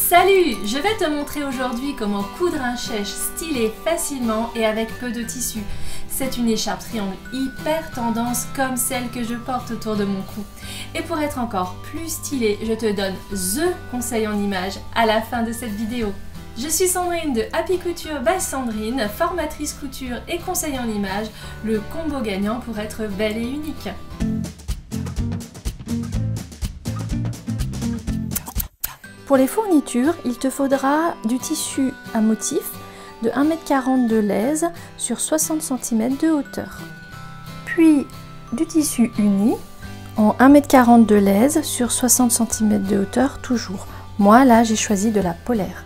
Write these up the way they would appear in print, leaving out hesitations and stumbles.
Salut! Je vais te montrer aujourd'hui comment coudre un chèche stylé facilement et avec peu de tissu. C'est une écharpe triangle hyper tendance comme celle que je porte autour de mon cou. Et pour être encore plus stylé, je te donne THE conseil en images à la fin de cette vidéo. Je suis Sandrine de Happy Couture by Sandrine, formatrice couture et conseil en images, le combo gagnant pour être belle et unique. Pour les fournitures, il te faudra du tissu à motif de 1,40 m de lèse sur 60 cm de hauteur. Puis du tissu uni en 1,40 m de lèse sur 60 cm de hauteur toujours. Moi là j'ai choisi de la polaire.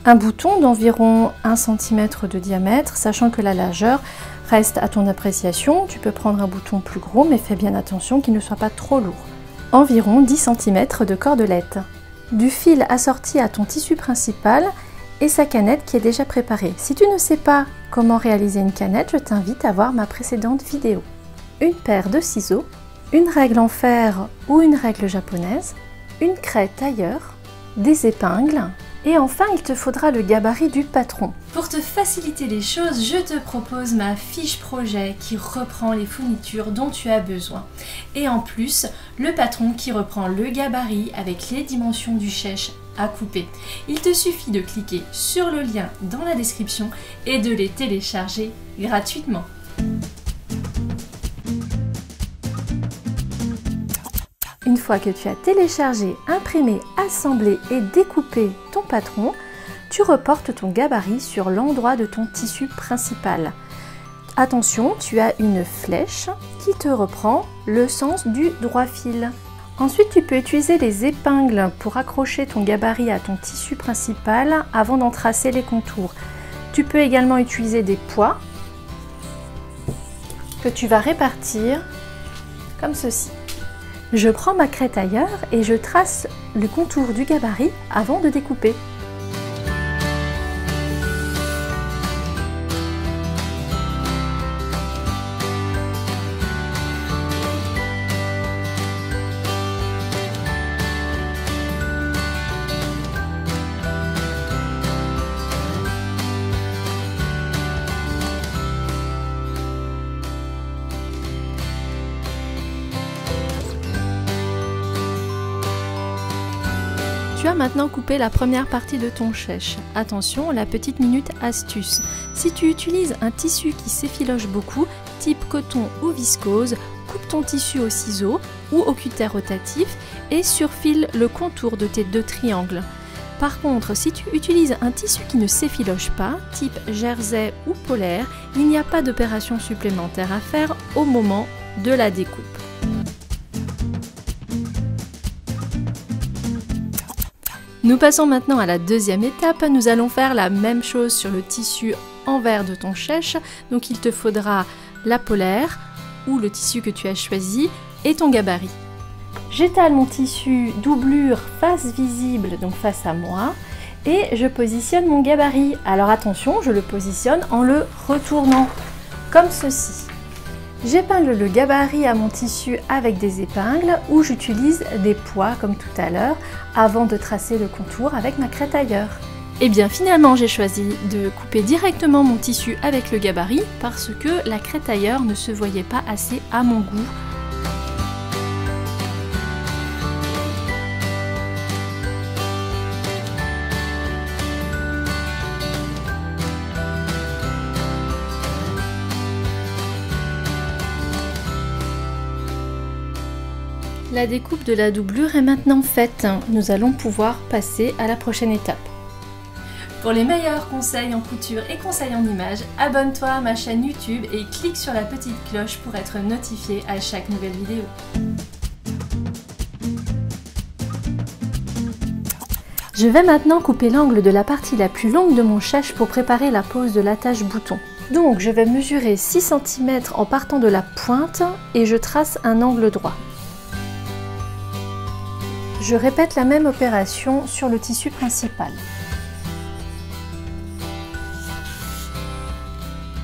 Un bouton d'environ 1 cm de diamètre, sachant que la largeur reste à ton appréciation. Tu peux prendre un bouton plus gros mais fais bien attention qu'il ne soit pas trop lourd. Environ 10 cm de cordelette. Du fil assorti à ton tissu principal et sa canette qui est déjà préparée. Si tu ne sais pas comment réaliser une canette, je t'invite à voir ma précédente vidéo. Une paire de ciseaux, une règle en fer ou une règle japonaise, une craie tailleur, des épingles et enfin il te faudra le gabarit du patron. Pour te faciliter les choses, je te propose ma fiche projet qui reprend les fournitures dont tu as besoin. Et en plus, le patron qui reprend le gabarit avec les dimensions du chèche à couper. Il te suffit de cliquer sur le lien dans la description et de les télécharger gratuitement. Une fois que tu as téléchargé, imprimé, assemblé et découpé ton patron, tu reportes ton gabarit sur l'endroit de ton tissu principal. Attention, tu as une flèche qui te reprend le sens du droit fil. Ensuite, tu peux utiliser les épingles pour accrocher ton gabarit à ton tissu principal avant d'en tracer les contours. Tu peux également utiliser des poids que tu vas répartir comme ceci. Je prends ma craie tailleur et je trace le contour du gabarit avant de découper. Tu as maintenant coupé la première partie de ton chèche. Attention, la petite minute astuce. Si tu utilises un tissu qui s'effiloche beaucoup, type coton ou viscose, coupe ton tissu au ciseau ou au cutter rotatif et surfile le contour de tes deux triangles. Par contre, si tu utilises un tissu qui ne s'effiloche pas, type jersey ou polaire, il n'y a pas d'opération supplémentaire à faire au moment de la découpe. Nous passons maintenant à la deuxième étape. Nous allons faire la même chose sur le tissu envers de ton chèche. Donc il te faudra la polaire ou le tissu que tu as choisi et ton gabarit. J'étale mon tissu doublure face visible, donc face à moi, et je positionne mon gabarit. Alors attention, je le positionne en le retournant, comme ceci. J'épingle le gabarit à mon tissu avec des épingles ou j'utilise des poids comme tout à l'heure avant de tracer le contour avec ma craie tailleur. Et bien finalement j'ai choisi de couper directement mon tissu avec le gabarit parce que la craie tailleur ne se voyait pas assez à mon goût. La découpe de la doublure est maintenant faite. Nous allons pouvoir passer à la prochaine étape. Pour les meilleurs conseils en couture et conseils en images, abonne-toi à ma chaîne YouTube et clique sur la petite cloche pour être notifié à chaque nouvelle vidéo. Je vais maintenant couper l'angle de la partie la plus longue de mon chèche pour préparer la pose de l'attache bouton. Donc je vais mesurer 6 cm en partant de la pointe et je trace un angle droit. Je répète la même opération sur le tissu principal.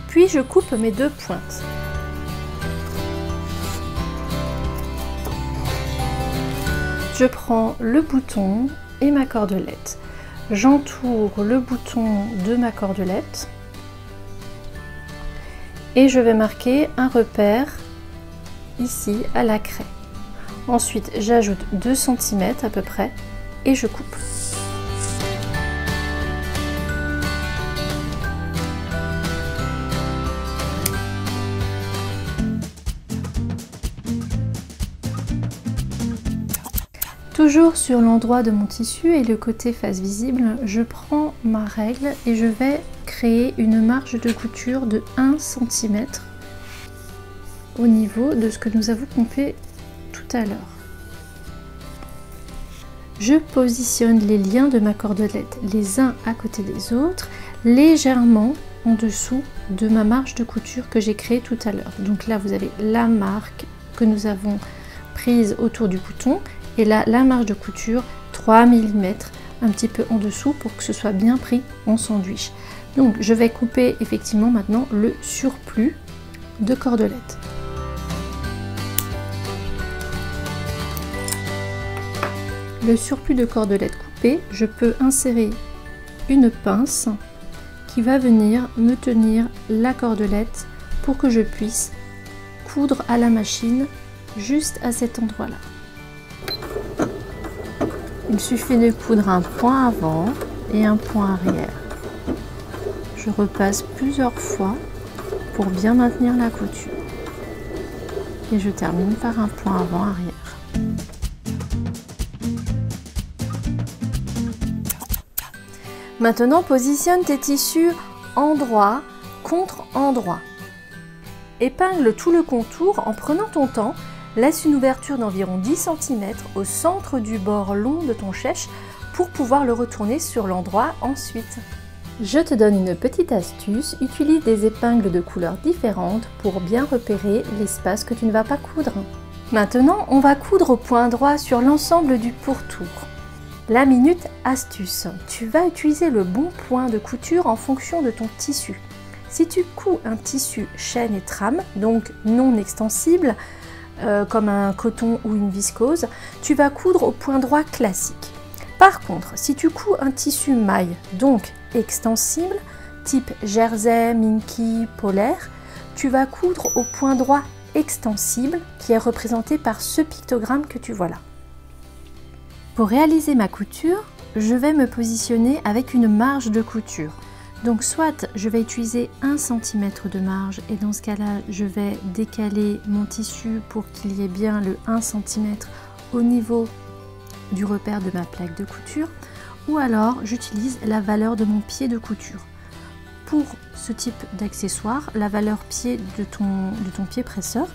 Puis je coupe mes deux pointes. Je prends le bouton et ma cordelette. j'entoure le bouton de ma cordelette et je vais marquer un repère ici à la craie. Ensuite, j'ajoute 2 cm à peu près et je coupe. Toujours sur l'endroit de mon tissu et le côté face visible, je prends ma règle et je vais créer une marge de couture de 1 cm au niveau de ce que nous avons coupé tout à l'heure. Je positionne les liens de ma cordelette les uns à côté des autres, légèrement en dessous de ma marge de couture que j'ai créée tout à l'heure. Donc là, vous avez la marque que nous avons prise autour du bouton et là, la marge de couture 3 mm, un petit peu en dessous pour que ce soit bien pris en sandwich. Donc, je vais couper effectivement maintenant le surplus de cordelette. Le surplus de cordelette coupée, je peux insérer une pince qui va venir me tenir la cordelette pour que je puisse coudre à la machine juste à cet endroit-là. Il suffit de coudre un point avant et un point arrière. Je repasse plusieurs fois pour bien maintenir la couture. Et je termine par un point avant-arrière. Maintenant, positionne tes tissus endroit contre endroit. Épingle tout le contour en prenant ton temps. Laisse une ouverture d'environ 10 cm au centre du bord long de ton chèche pour pouvoir le retourner sur l'endroit ensuite. Je te donne une petite astuce, utilise des épingles de couleurs différentes pour bien repérer l'espace que tu ne vas pas coudre. Maintenant, on va coudre au point droit sur l'ensemble du pourtour. La minute astuce, tu vas utiliser le bon point de couture en fonction de ton tissu. Si tu couds un tissu chaîne et trame, donc non extensible, comme un coton ou une viscose, tu vas coudre au point droit classique. Par contre, si tu couds un tissu maille, donc extensible, type jersey, minky, polaire, tu vas coudre au point droit extensible qui est représenté par ce pictogramme que tu vois là. Pour réaliser ma couture, je vais me positionner avec une marge de couture. Donc soit je vais utiliser 1 cm de marge et dans ce cas-là, je vais décaler mon tissu pour qu'il y ait bien le 1 cm au niveau du repère de ma plaque de couture, ou alors j'utilise la valeur de mon pied de couture. Pour ce type d'accessoire, la valeur pied de ton pied presseur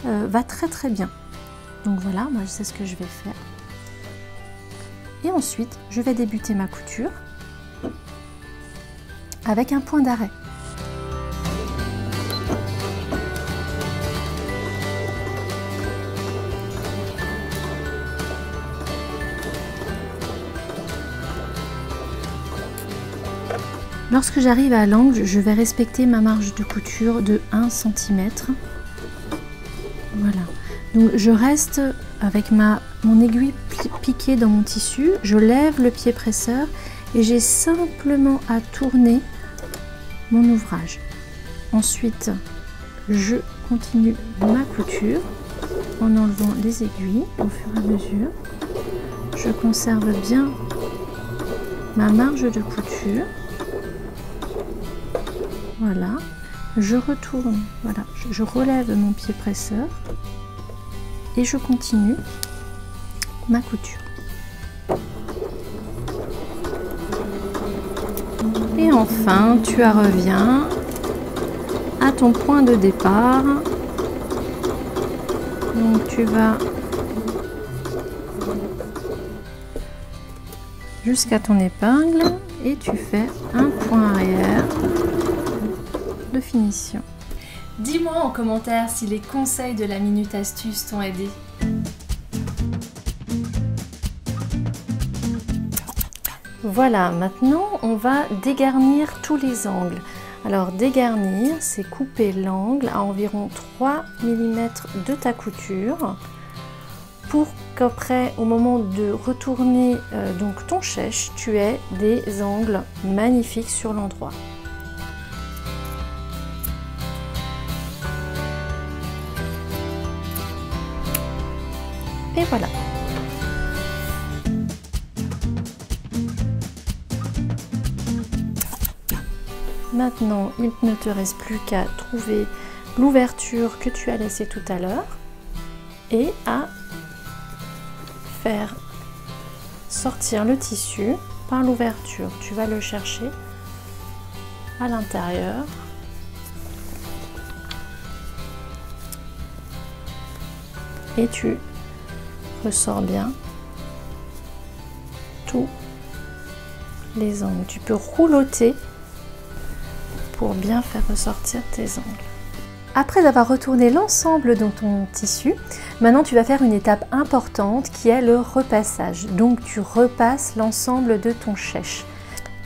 va très bien. Donc voilà, moi je sais ce que je vais faire. Et ensuite, je vais débuter ma couture avec un point d'arrêt. Lorsque j'arrive à l'angle, je vais respecter ma marge de couture de 1 cm. Voilà. Donc je reste avec mon aiguille piquée dans mon tissu, je lève le pied presseur et j'ai simplement à tourner mon ouvrage. Ensuite, je continue ma couture en enlevant les aiguilles au fur et à mesure. Je conserve bien ma marge de couture. Voilà, je retourne, voilà, je relève mon pied presseur et je continue ma couture. Et enfin, tu reviens à ton point de départ. Donc tu vas jusqu'à ton épingle et tu fais un point arrière de finition. Dis-moi en commentaire si les conseils de la minute astuce t'ont aidé. Voilà, maintenant on va dégarnir tous les angles. Alors dégarnir, c'est couper l'angle à environ 3 mm de ta couture pour qu'après, au moment de retourner donc ton chèche, tu aies des angles magnifiques sur l'endroit. Et voilà. Maintenant, il ne te reste plus qu'à trouver l'ouverture que tu as laissée tout à l'heure et à faire sortir le tissu par l'ouverture. Tu vas le chercher à l'intérieur. Et tu ressors bien tous les angles. Tu peux roulotter pour bien faire ressortir tes angles. Après avoir retourné l'ensemble dans ton tissu, maintenant tu vas faire une étape importante qui est le repassage. Donc tu repasses l'ensemble de ton chèche.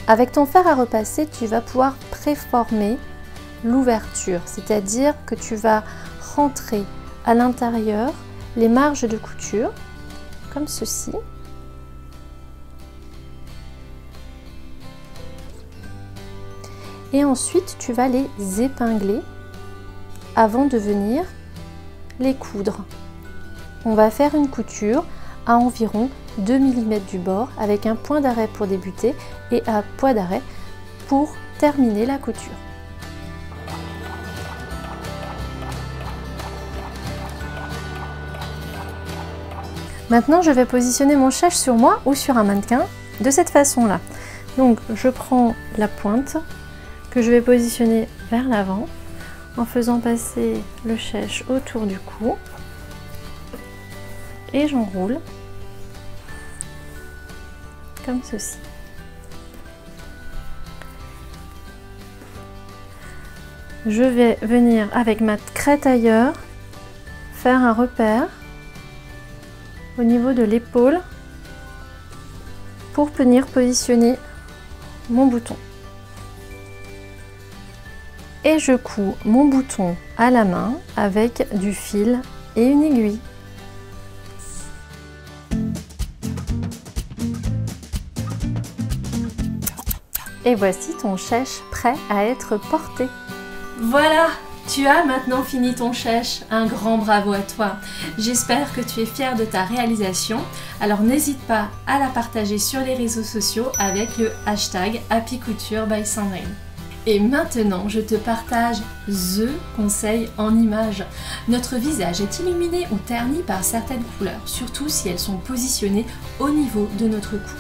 Avec ton fer à repasser, tu vas pouvoir préformer l'ouverture, c'est-à-dire que tu vas rentrer à l'intérieur les marges de couture, comme ceci. Et ensuite, tu vas les épingler avant de venir les coudre. On va faire une couture à environ 2 mm du bord avec un point d'arrêt pour débuter et un point d'arrêt pour terminer la couture. Maintenant, je vais positionner mon chèche sur moi ou sur un mannequin de cette façon-là. Donc, je prends la pointe que je vais positionner vers l'avant en faisant passer le chèche autour du cou et j'enroule comme ceci. Je vais venir avec ma craie tailleur faire un repère au niveau de l'épaule pour venir positionner mon bouton. Et je couds mon bouton à la main avec du fil et une aiguille. Et voici ton chèche prêt à être porté. Voilà, tu as maintenant fini ton chèche. Un grand bravo à toi. J'espère que tu es fière de ta réalisation. Alors n'hésite pas à la partager sur les réseaux sociaux avec le hashtag Happy Couture by Sandrine. Et maintenant, je te partage THE conseil en images. Notre visage est illuminé ou terni par certaines couleurs, surtout si elles sont positionnées au niveau de notre cou.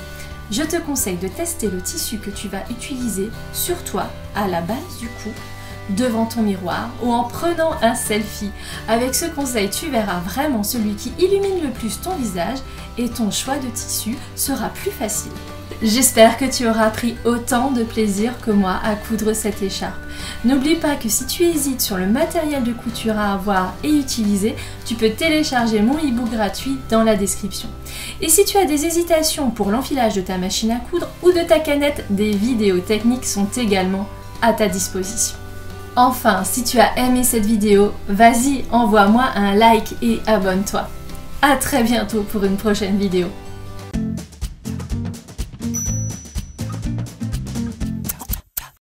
Je te conseille de tester le tissu que tu vas utiliser sur toi, à la base du cou, devant ton miroir ou en prenant un selfie. Avec ce conseil, tu verras vraiment celui qui illumine le plus ton visage et ton choix de tissu sera plus facile. J'espère que tu auras pris autant de plaisir que moi à coudre cette écharpe. N'oublie pas que si tu hésites sur le matériel de couture à avoir et utiliser, tu peux télécharger mon e-book gratuit dans la description. Et si tu as des hésitations pour l'enfilage de ta machine à coudre ou de ta canette, des vidéos techniques sont également à ta disposition. Enfin, si tu as aimé cette vidéo, vas-y, envoie-moi un like et abonne-toi. À très bientôt pour une prochaine vidéo.